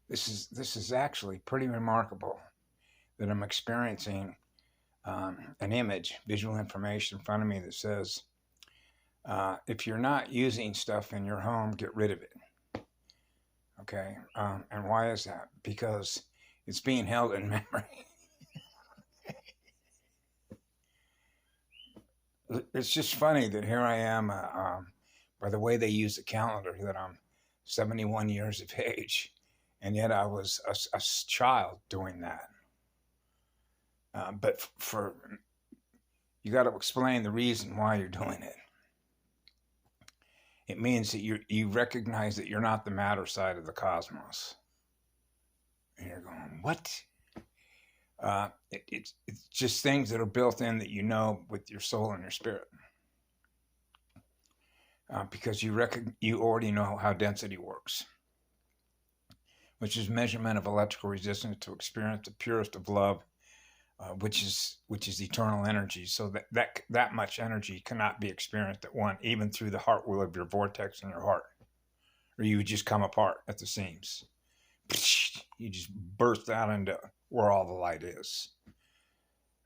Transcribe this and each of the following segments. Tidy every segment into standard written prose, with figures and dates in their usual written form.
This is actually pretty remarkable that I'm experiencing an image, visual information in front of me that says, if you're not using stuff in your home, get rid of it. Okay. And why is that? Because it's being held in memory. It's just funny that here I am, by the way they use the calendar, that I'm 71 years of age, and yet I was a child doing that. But for you got to explain the reason why you're doing it. It means that you recognize that you're not the matter side of the cosmos. And you're going, what? It's just things that are built in that you know with your soul and your spirit. Because you already know how density works, which is measurement of electrical resistance to experience the purest of love, which is eternal energy. So that much energy cannot be experienced at one, even through the heart wheel of your vortex in your heart, or you would just come apart at the seams. You just burst out into where all the light is.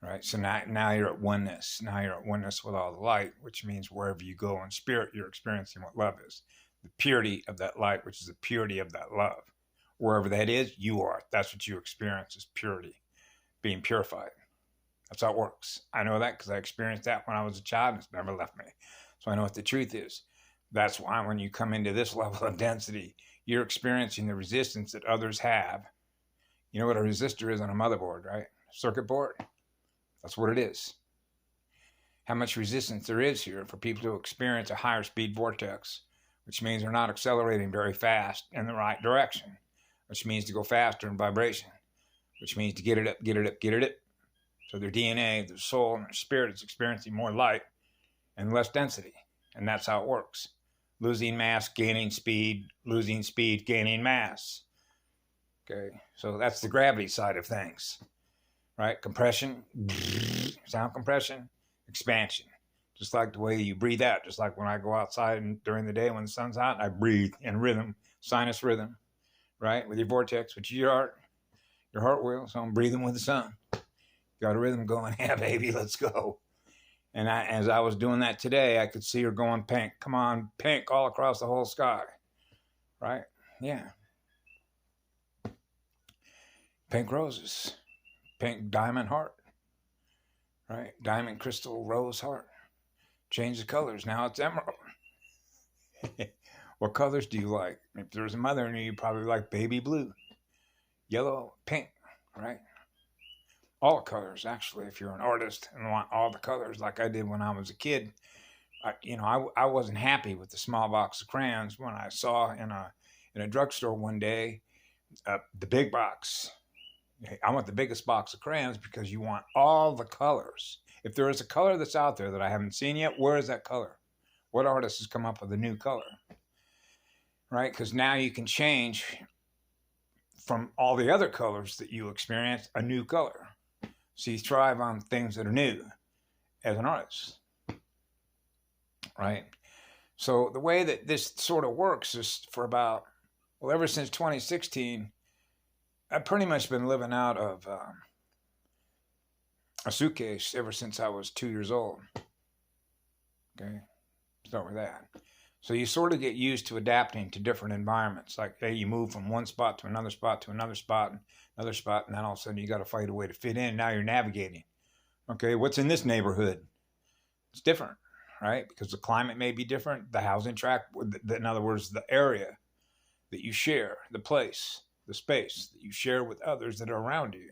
Right. So now you're at oneness. Now you're at oneness with all the light, which means wherever you go in spirit, you're experiencing what love is. The purity of that light, which is the purity of that love. Wherever that is, you are. That's what you experience is purity, being purified. That's how it works. I know that because I experienced that when I was a child and it's never left me. So I know what the truth is. That's why when you come into this level of density, you're experiencing the resistance that others have. You know what a resistor is on a motherboard, right? Circuit board. That's what it is. How much resistance there is here for people to experience a higher speed vortex, which means they're not accelerating very fast in the right direction, which means to go faster in vibration, which means to get it up, get it up, get it up. So their DNA, their soul, and their spirit is experiencing more light and less density. And that's how it works. Losing mass, gaining speed, losing speed, gaining mass. Okay, so that's the gravity side of things. Right? Compression, sound compression, expansion. Just like the way you breathe out. Just like when I go outside and during the day when the sun's out, I breathe in rhythm, sinus rhythm, right? With your vortex, which is your heart wheel. So I'm breathing with the sun. Got a rhythm going. Yeah, baby, let's go. And as I was doing that today, I could see her going pink. Come on, pink all across the whole sky. Right? Yeah. Pink roses. Pink diamond heart, right? Diamond crystal rose heart. Change the colors. Now it's emerald. What colors do you like? If there's a mother in you, you probably like baby blue, yellow, pink, right? All the colors, actually, if you're an artist and want all the colors like I did when I was a kid. I wasn't happy with the small box of crayons when I saw in a drugstore one day the big box. I want the biggest box of crayons because you want all the colors. If there is a color that's out there that I haven't seen yet, where is that color? What artist has come up with a new color? Right? Because now you can change from all the other colors that you experience a new color. So you thrive on things that are new as an artist. Right? So the way that this sort of works is for ever since 2016, I've pretty much been living out of a suitcase ever since I was 2 years old. Okay, start with that. So you sort of get used to adapting to different environments. Like, hey, you move from one spot to another spot to another spot, and then all of a sudden you got to fight a way to fit in. Now you're navigating. Okay, what's in this neighborhood? It's different, right? Because the climate may be different. The housing tract, in other words, the area that you share, the place, the space that you share with others that are around you.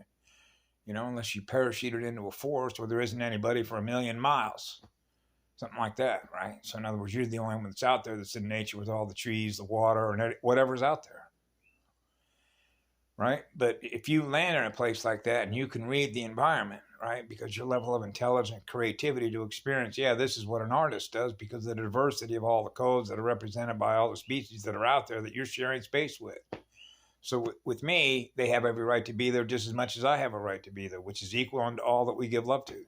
Unless you parachuted into a forest where there isn't anybody for 1,000,000 miles. Something like that, right? So in other words, you're the only one that's out there that's in nature with all the trees, the water, and whatever's out there. Right? But if you land in a place like that and you can read the environment, right? Because your level of intelligence, creativity to experience, this is what an artist does because of the diversity of all the codes that are represented by all the species that are out there that you're sharing space with. So with me, they have every right to be there just as much as I have a right to be there, which is equal unto all that we give love to,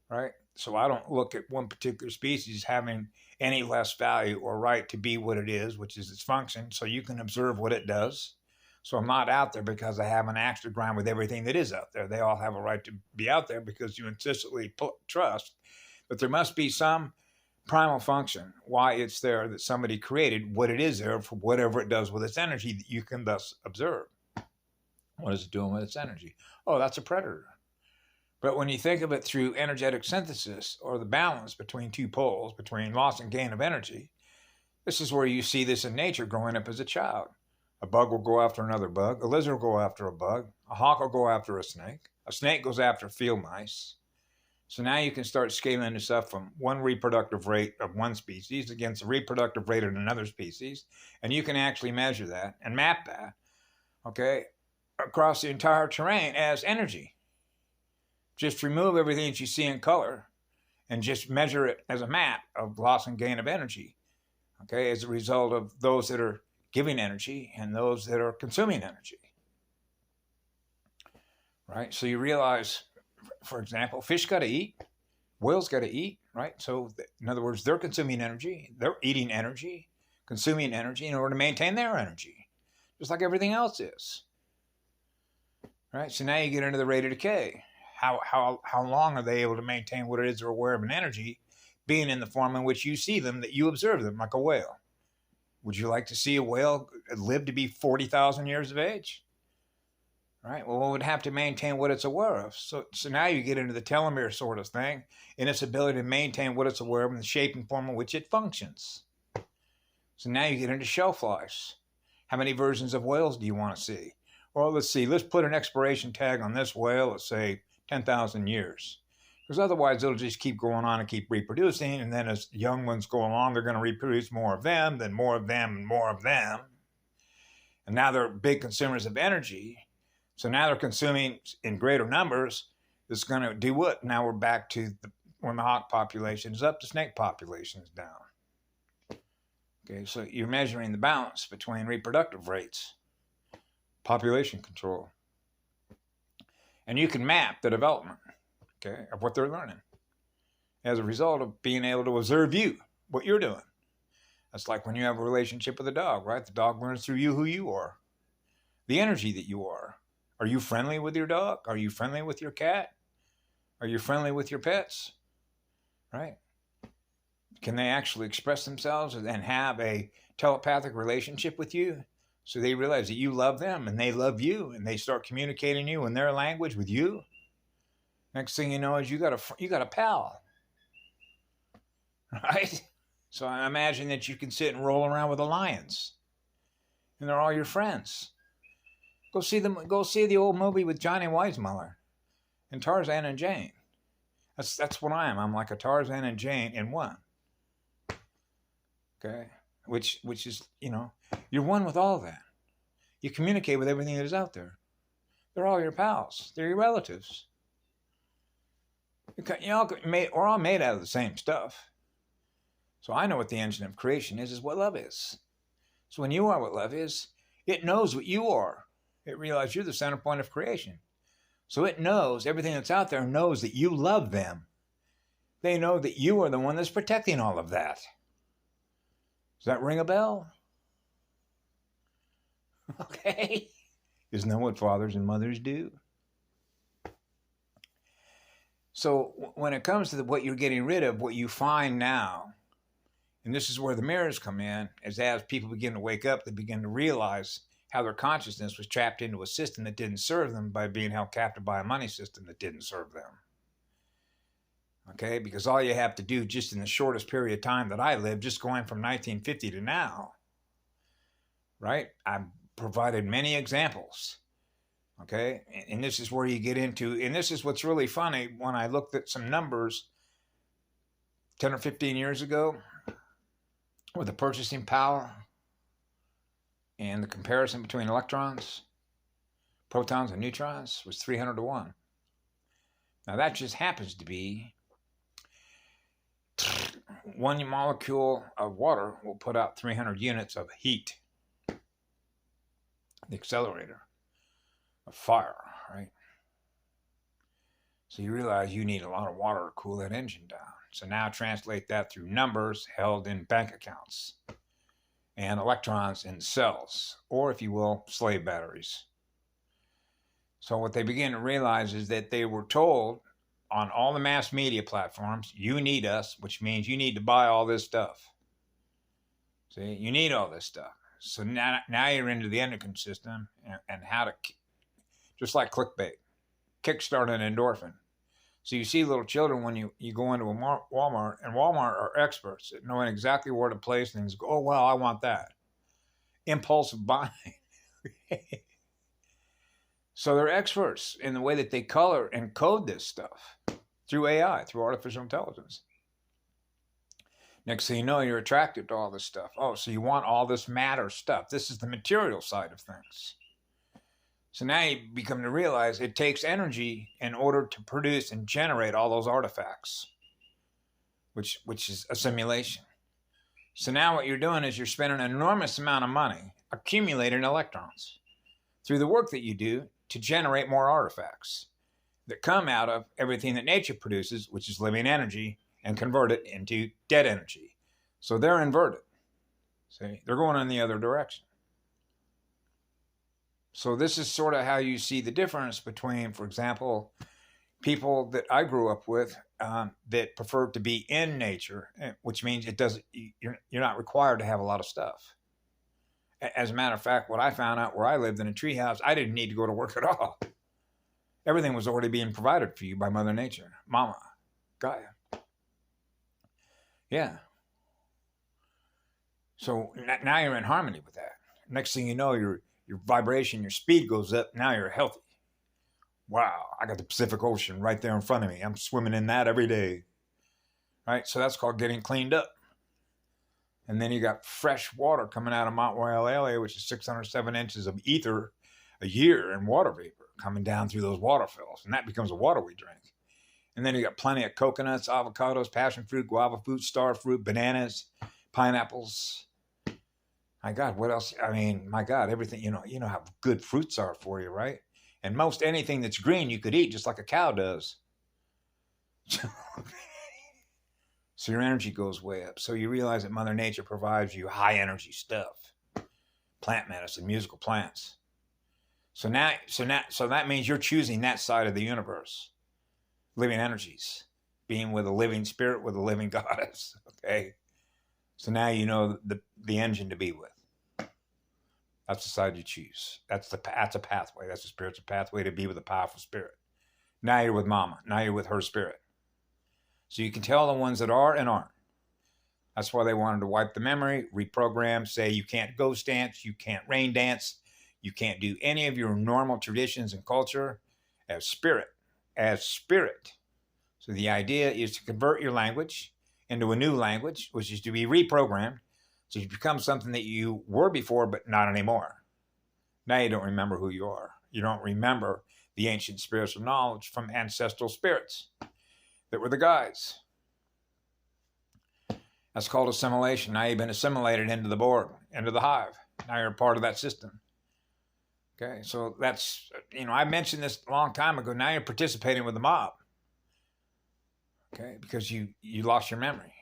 right? So I don't look at one particular species having any less value or right to be what it is, which is its function, so you can observe what it does. So I'm not out there because I have an axe to grind with everything that is out there. They all have a right to be out there because you implicitly trust. But there must be some primal function, why it's there, that somebody created, what it is there for whatever it does with its energy that you can thus observe. What is it doing with its energy? Oh, that's a predator. But when you think of it through energetic synthesis, or the balance between two poles, between loss and gain of energy, this is where you see this in nature growing up as a child. A bug will go after another bug. A lizard will go after a bug. A hawk will go after a snake. A snake goes after field mice. So now you can start scaling this up from one reproductive rate of one species against the reproductive rate of another species. And you can actually measure that and map that, okay, across the entire terrain as energy. Just remove everything that you see in color and just measure it as a map of loss and gain of energy, okay, as a result of those that are giving energy and those that are consuming energy, right? So you realize, for example, fish got to eat, whales got to eat, right? So in other words, they're consuming energy, they're eating energy, consuming energy in order to maintain their energy, just like everything else is, right? So now you get into the rate of decay. How long are they able to maintain what it is they're aware of an energy being in the form in which you see them, that you observe them, like a whale? Would you like to see a whale live to be 40,000 years of age? Right? Well, it would have to maintain what it's aware of. So now you get into the telomere sort of thing, in its ability to maintain what it's aware of in the shape and form in which it functions. So now you get into shelf lives. How many versions of whales do you want to see? Well, let's see. Let's put an expiration tag on this whale, let's say 10,000 years. Because otherwise it'll just keep going on and keep reproducing. And then as young ones go along, they're going to reproduce more of them, then more of them, and more of them. And now they're big consumers of energy. So now they're consuming in greater numbers. It's going to do what? Now we're back to when the hawk population is up, the snake population is down. Okay, so you're measuring the balance between reproductive rates, population control. And you can map the development, okay, of what they're learning as a result of being able to observe you, what you're doing. That's like when you have a relationship with a dog, right? The dog learns through you who you are, the energy that you are. Are you friendly with your dog? Are you friendly with your cat? Are you friendly with your pets? Right? Can they actually express themselves and have a telepathic relationship with you? So they realize that you love them and they love you, and they start communicating you in their language with you. Next thing you know is you got a pal, right? So I imagine that you can sit and roll around with the lions, and they're all your friends. Go see them. Go see the old movie with Johnny Weissmuller and Tarzan and Jane. That's what I am. I'm like a Tarzan and Jane in one. Okay, which is, you know, you're one with all that. You communicate with everything that is out there. They're all your pals. They're your relatives. You know, we're all made out of the same stuff. So I know what the engine of creation is what love is. So when you are what love is, it knows what you are. It realizes you're the center point of creation. So it knows, everything that's out there knows that you love them. They know that you are the one that's protecting all of that. Does that ring a bell? Okay. Isn't that what fathers and mothers do? So when it comes to what you're getting rid of, what you find now, and this is where the mirrors come in, is as people begin to wake up, they begin to realize how their consciousness was trapped into a system that didn't serve them by being held captive by a money system that didn't serve them. Okay, because all you have to do just in the shortest period of time that I lived, just going from 1950 to now, right? I provided many examples, okay? And this is where you get into, and this is what's really funny, when I looked at some numbers 10 or 15 years ago, with the purchasing power and the comparison between electrons, protons, and neutrons was 300 to 1. Now that just happens to be one molecule of water will put out 300 units of heat. The accelerator of fire, right? So you realize you need a lot of water to cool that engine down. So now translate that through numbers held in bank accounts. and electrons in cells, or if you will, slave batteries. So what they begin to realize is that they were told on all the mass media platforms, you need us, which means you need to buy all this stuff. See, you need all this stuff. So now you're into the endocrine system and how to, just like clickbait, kickstart an endorphin. So you see little children when you go into a Walmart, and Walmart are experts at knowing exactly where to place things. Go, oh, well, I want that. Impulsive buying. So they're experts in the way that they color and code this stuff through AI, through artificial intelligence. Next thing you know, you're attracted to all this stuff. Oh, so you want all this matter stuff. This is the material side of things. So now you become to realize it takes energy in order to produce and generate all those artifacts, which is a simulation. So now what you're doing is you're spending an enormous amount of money accumulating electrons through the work that you do to generate more artifacts that come out of everything that nature produces, which is living energy, and convert it into dead energy. So they're inverted. See, they're going in the other direction. So this is sort of how you see the difference between, for example, people that I grew up with that prefer to be in nature, which means you're not required to have a lot of stuff. As a matter of fact, what I found out where I lived in a treehouse, I didn't need to go to work at all. Everything was already being provided for you by Mother Nature, Mama, Gaia. Yeah. So now you're in harmony with that. Next thing you know, your vibration, your speed goes up. Now you're healthy. Wow, I got the Pacific Ocean right there in front of me. I'm swimming in that every day. Right? So that's called getting cleaned up. And then you got fresh water coming out of Mount Royale, which is 607 inches of ether a year in water vapor coming down through those waterfalls. And that becomes the water we drink. And then you got plenty of coconuts, avocados, passion fruit, guava fruit, star fruit, bananas, pineapples. My God, what else? I mean, my God, everything, you know how good fruits are for you, right? And most anything that's green you could eat just like a cow does. So your energy goes way up. So you realize that Mother Nature provides you high energy stuff. Plant medicine, musical plants. So that means you're choosing that side of the universe. Living energies. Being with a living spirit, with a living goddess. Okay? So now you know the engine to be with. That's the side you choose. That's a pathway. That's the spiritual pathway to be with a powerful spirit. Now you're with Mama. Now you're with her spirit. So you can tell the ones that are and aren't. That's why they wanted to wipe the memory, reprogram, say you can't ghost dance, you can't rain dance, you can't do any of your normal traditions and culture as spirit. So the idea is to convert your language into a new language, which is to be reprogrammed, so you become something that you were before, but not anymore. Now you don't remember who you are. You don't remember the ancient spiritual knowledge from ancestral spirits that were the guides. That's called assimilation. Now you've been assimilated into the board, into the hive. Now you're a part of that system. Okay, so that's, I mentioned this a long time ago. Now you're participating with the mob. Okay, because you lost your memory.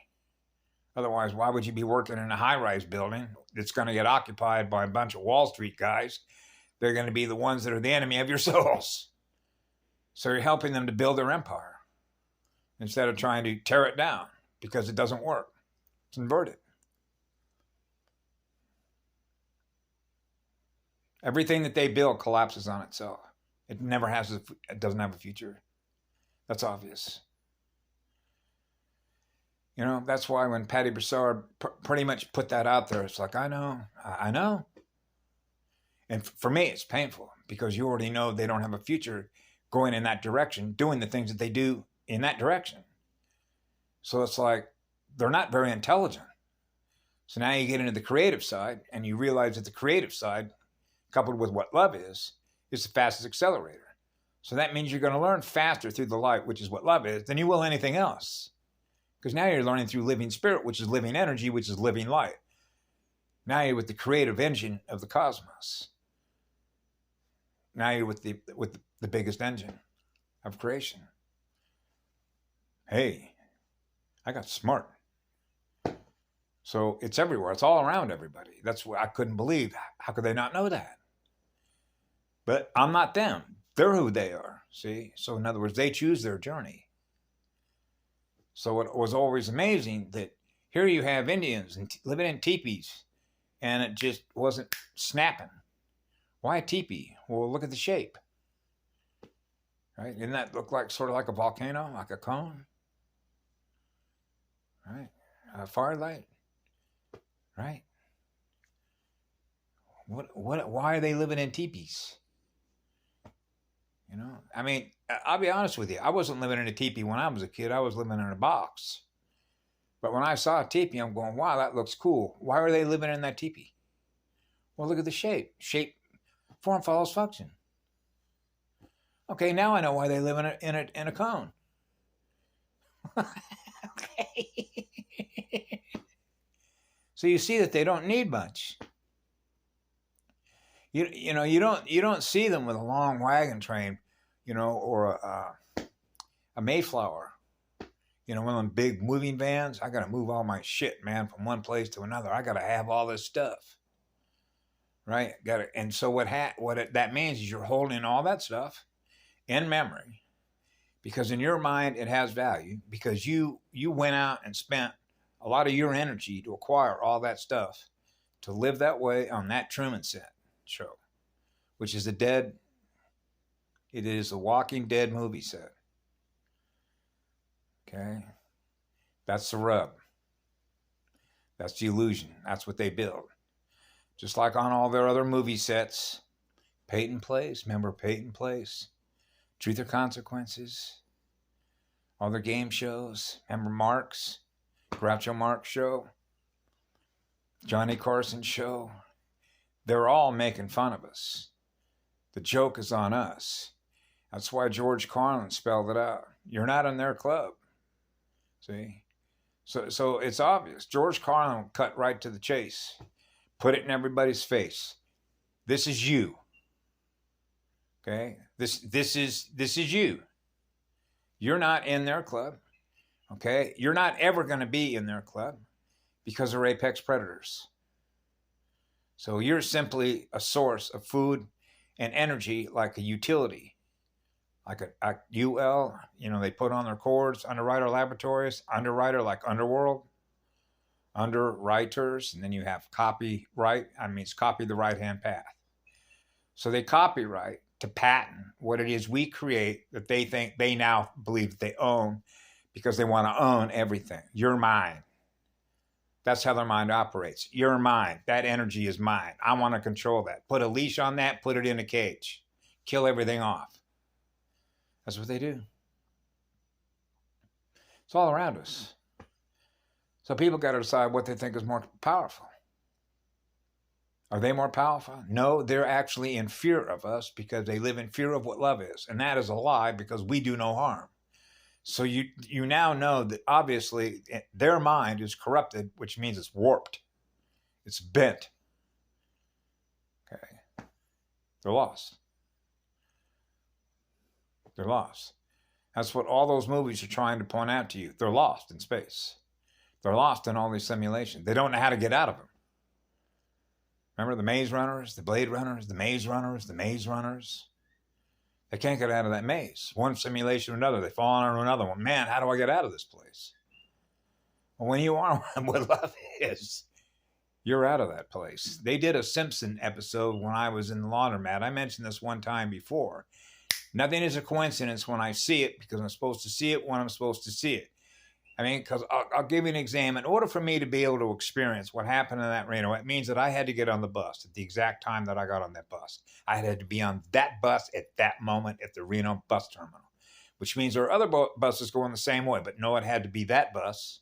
Otherwise, why would you be working in a high-rise building that's going to get occupied by a bunch of Wall Street guys? They're going to be the ones that are the enemy of your souls. So you're helping them to build their empire instead of trying to tear it down because it doesn't work. It's inverted. Everything that they build collapses on itself. It doesn't have a future. That's obvious. That's why when Patty Broussard pretty much put that out there, it's like, I know. And for me, it's painful because you already know they don't have a future going in that direction, doing the things that they do in that direction. So it's like, they're not very intelligent. So now you get into the creative side and you realize that the creative side, coupled with what love is the fastest accelerator. So that means you're going to learn faster through the light, which is what love is, than you will anything else. Because now you're learning through living spirit, which is living energy, which is living light. Now you're with the creative engine of the cosmos. Now you're with the biggest engine of creation. Hey, I got smart. So it's everywhere. It's all around everybody. That's what I couldn't believe. How could they not know that? But I'm not them. They're who they are. See? So in other words, they choose their journey. So it was always amazing that here you have Indians and living in teepees, and it just wasn't snapping. Why a teepee? Well, look at the shape. Right? Didn't that look like sort of like a volcano, like a cone? Right? A firelight. Right? Why are they living in teepees? You know, I mean, I'll be honest with you. I wasn't living in a teepee when I was a kid. I was living in a box. But when I saw a teepee, I'm going, wow, that looks cool. Why are they living in that teepee? Well, look at the shape. Shape, form follows function. Okay, now I know why they live in a cone. Okay. So you see that they don't need much. You know you don't see them with a long wagon train, or a Mayflower, one of them big moving vans. I got to move all my shit, man, from one place to another. I got to have all this stuff, right? Got to, and so that means is you're holding all that stuff in memory, because in your mind it has value, because you went out and spent a lot of your energy to acquire all that stuff to live that way on that Truman show, which is it is a Walking Dead movie set. Okay, that's the rub. That's the illusion. That's what they build. Just like on all their other movie sets, Peyton Place. Remember Peyton Place? Truth or Consequences. All their game shows. Remember Marx? Groucho Marx show. Johnny Carson show. They're all making fun of us. The joke is on us. That's why George Carlin spelled it out. You're not in their club. See? So it's obvious. George Carlin cut right to the chase. Put it in everybody's face. This is you. Okay? This is you. You're not in their club. Okay? You're not ever going to be in their club because they're apex predators. So you're simply a source of food and energy, like a utility, like a UL, they put on their cords, Underwriter Laboratories, underwriter like Underworld, underwriters, and then you have copyright. It's copy the right-hand path. So they copyright to patent what it is we create that they think they now believe that they own, because they want to own everything. Your mind. That's how their mind operates. Your mind. That energy is mine. I want to control that. Put a leash on that, put it in a cage. Kill everything off. That's what they do. It's all around us. So people got to decide what they think is more powerful. Are they more powerful? No, they're actually in fear of us because they live in fear of what love is. And that is a lie, because we do no harm. So you now know that obviously their mind is corrupted, which means it's warped. It's bent. Okay. They're lost. They're lost. That's what all those movies are trying to point out to you. They're lost in space. They're lost in all these simulations. They don't know how to get out of them. Remember the Maze Runners, the Blade Runners, the Maze Runners, the Maze Runners? They can't get out of that maze. One simulation or another. They fall into another one. Man, how do I get out of this place? Well, when you are what love is, you're out of that place. They did a Simpson episode when I was in the laundromat. I mentioned this one time before. Nothing is a coincidence when I see it, because I'm supposed to see it when I'm supposed to see it. Because I'll give you an example. In order for me to be able to experience what happened in that Reno, it means that I had to get on the bus at the exact time that I got on that bus. I had to be on that bus at that moment at the Reno bus terminal, which means there are other buses going the same way. But no, it had to be that bus,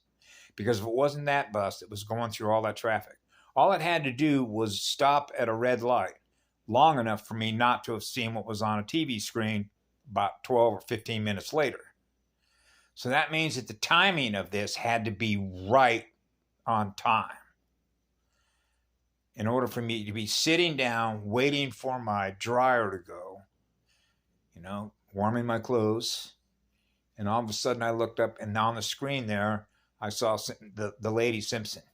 because if it wasn't that bus, it was going through all that traffic. All it had to do was stop at a red light long enough for me not to have seen what was on a TV screen about 12 or 15 minutes later. So that means that the timing of this had to be right on time in order for me to be sitting down, waiting for my dryer to go, warming my clothes. And all of a sudden I looked up, and on the screen there, I saw the lady Simpson.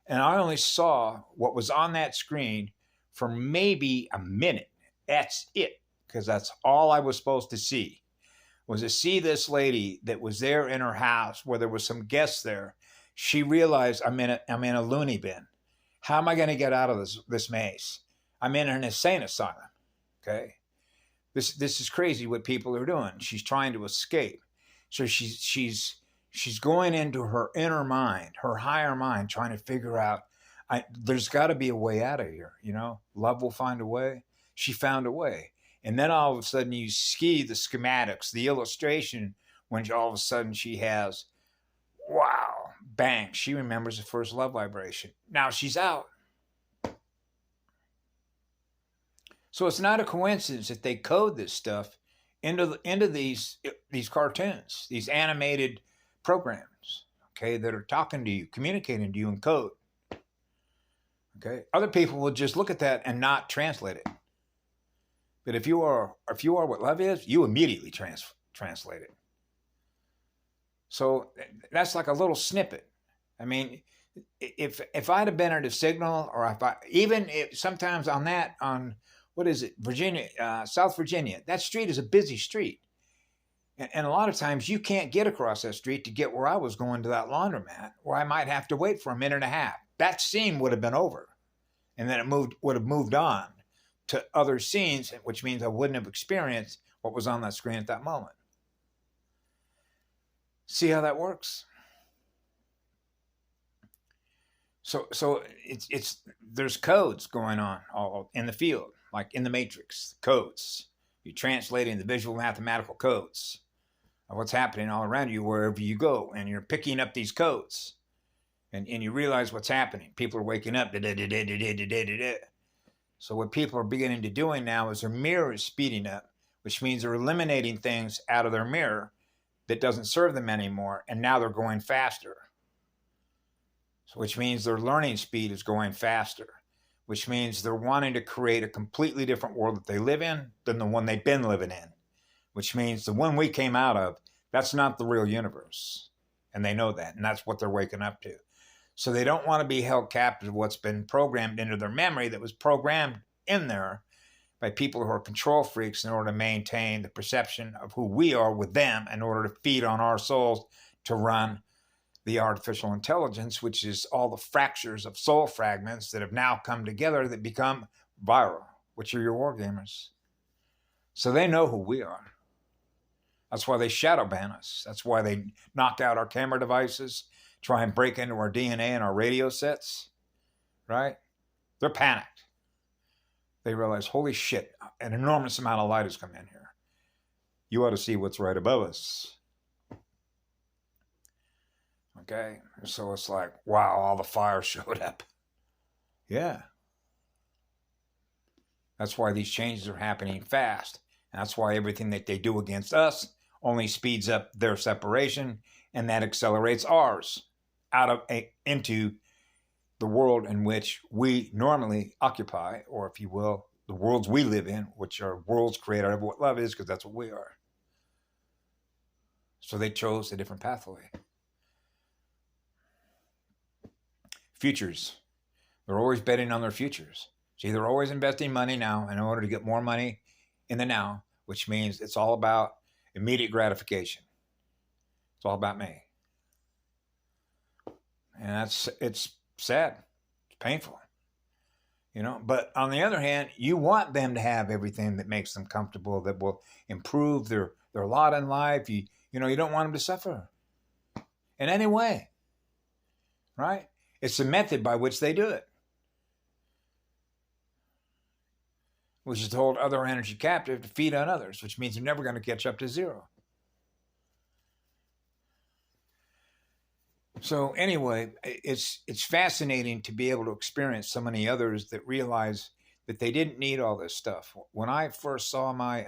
And I only saw what was on that screen for maybe a minute. That's it, because that's all I was supposed to see, was to see this lady that was there in her house where there was some guests there. She realized I'm in a loony bin. How am I going to get out of this maze? I'm in an insane asylum. Okay, this is crazy what people are doing. She's trying to escape, so she's going into her inner mind, her higher mind, trying to figure out. There's got to be a way out of here. You know, love will find a way. She found a way, and then all of a sudden you see the schematics, the illustration. When all of a sudden she has, wow, bang! She remembers the first love vibration. Now she's out. So it's not a coincidence that they code this stuff into these cartoons, these animated programs, okay, that are talking to you, communicating to you in code. Okay, other people will just look at that and not translate it. But if you are what love is, you immediately translate it. So that's like a little snippet. I mean, if I'd have been at a signal, or sometimes on what is it, Virginia, South Virginia, that street is a busy street. And a lot of times you can't get across that street to get where I was going to that laundromat, where I might have to wait for a minute and a half. That scene would have been over. And then would have moved on to other scenes, which means I wouldn't have experienced what was on that screen at that moment. See how that works? So there's codes going on all in the field, like in the Matrix, codes. You're translating the visual mathematical codes of what's happening all around you wherever you go, and you're picking up these codes, and you realize what's happening. People are waking up. So what people are beginning to doing now is their mirror is speeding up, which means they're eliminating things out of their mirror that doesn't serve them anymore, and now they're going faster. So which means their learning speed is going faster, which means they're wanting to create a completely different world that they live in than the one they've been living in, which means the one we came out of, that's not the real universe. And they know that, and that's what they're waking up to. So they don't want to be held captive to what's been programmed into their memory that was programmed in there by people who are control freaks in order to maintain the perception of who we are with them in order to feed on our souls to run the artificial intelligence, which is all the fractures of soul fragments that have now come together that become viral, which are your war gamers. So they know who we are. That's why they shadow ban us. That's why they knock out our camera devices, try and break into our DNA and our radio sets, right? They're panicked. They realize, holy shit, an enormous amount of light has come in here. You ought to see what's right above us. Okay, so it's like, wow, all the fire showed up. Yeah. That's why these changes are happening fast. And that's why everything that they do against us only speeds up their separation, and that accelerates ours into the world in which we normally occupy, or if you will, the worlds we live in, which are worlds created out of what love is, because that's what we are. So they chose a different pathway. Futures. They're always betting on their futures. See, they're always investing money now in order to get more money in the now, which means it's all about immediate gratification. It's all about me. And it's sad. It's painful. You know, but on the other hand, you want them to have everything that makes them comfortable, that will improve their lot in life. You don't want them to suffer in any way. Right? It's the method by which they do it, which is to hold other energy captive to feed on others, which means you're never going to catch up to zero. So anyway, it's fascinating to be able to experience so many others that realize that they didn't need all this stuff. When I first saw my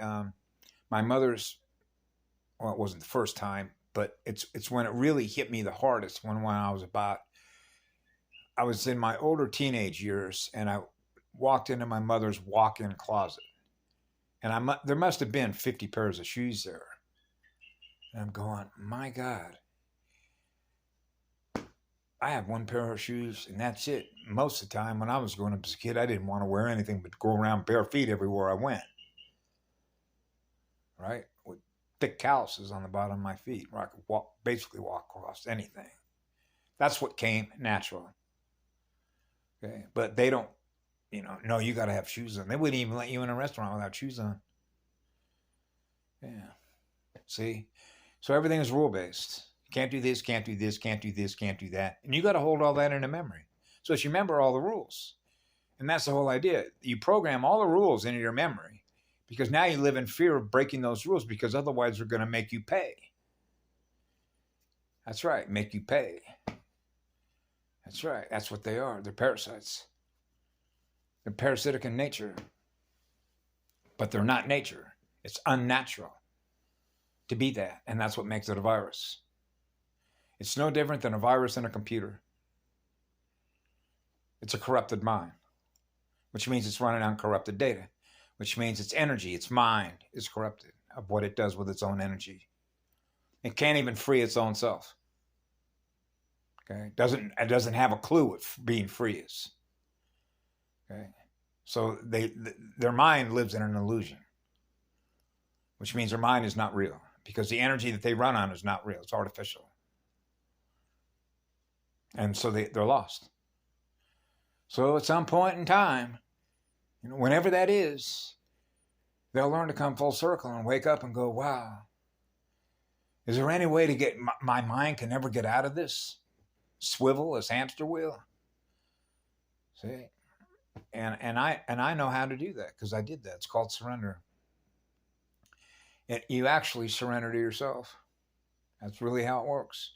mother's, well, it wasn't the first time, but it's when it really hit me the hardest. When I was in my older teenage years, and I walked into my mother's walk-in closet, and there must have been 50 pairs of shoes there. And I'm going, my God. I have one pair of shoes and that's it. Most of the time when I was growing up as a kid, I didn't want to wear anything but go around bare feet everywhere I went. Right? With thick calluses on the bottom of my feet where I could basically walk across anything. That's what came natural. Okay. But they don't, no, you got to have shoes on. They wouldn't even let you in a restaurant without shoes on. Yeah. See? So everything is rule based. Can't do this, can't do this, can't do this, can't do that. And you got to hold all that into memory. So you remember all the rules. And that's the whole idea. You program all the rules into your memory because now you live in fear of breaking those rules because otherwise they're going to make you pay. That's right, make you pay. That's right, that's what they are. They're parasites. They're parasitic in nature. But they're not nature. It's unnatural to be that. And that's what makes it a virus. It's no different than a virus in a computer. It's a corrupted mind, which means it's running on corrupted data, which means its energy, its mind is corrupted of what it does with its own energy. It can't even free its own self. Okay, it doesn't have a clue what being free is. Okay, so their mind lives in an illusion, which means their mind is not real because the energy that they run on is not real. It's artificial. And so they're lost. So at some point in time, whenever that is, they'll learn to come full circle and wake up and go, wow, is there any way to get my mind can never get out of this swivel, this hamster wheel? See? And I know how to do that because I did that. It's called surrender. You actually surrender to yourself. That's really how it works.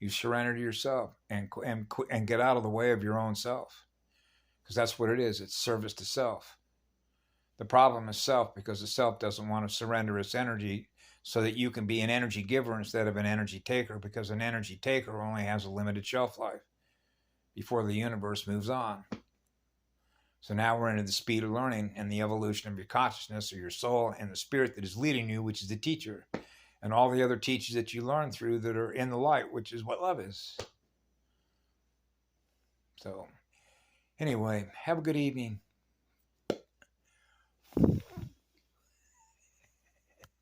You surrender to yourself and get out of the way of your own self. Because that's what it is. It's service to self. The problem is self because the self doesn't want to surrender its energy so that you can be an energy giver instead of an energy taker because an energy taker only has a limited shelf life before the universe moves on. So now we're into the speed of learning and the evolution of your consciousness or your soul and the spirit that is leading you, which is the teacher. And all the other teachers that you learn through that are in the light, which is what love is. So, anyway, have a good evening.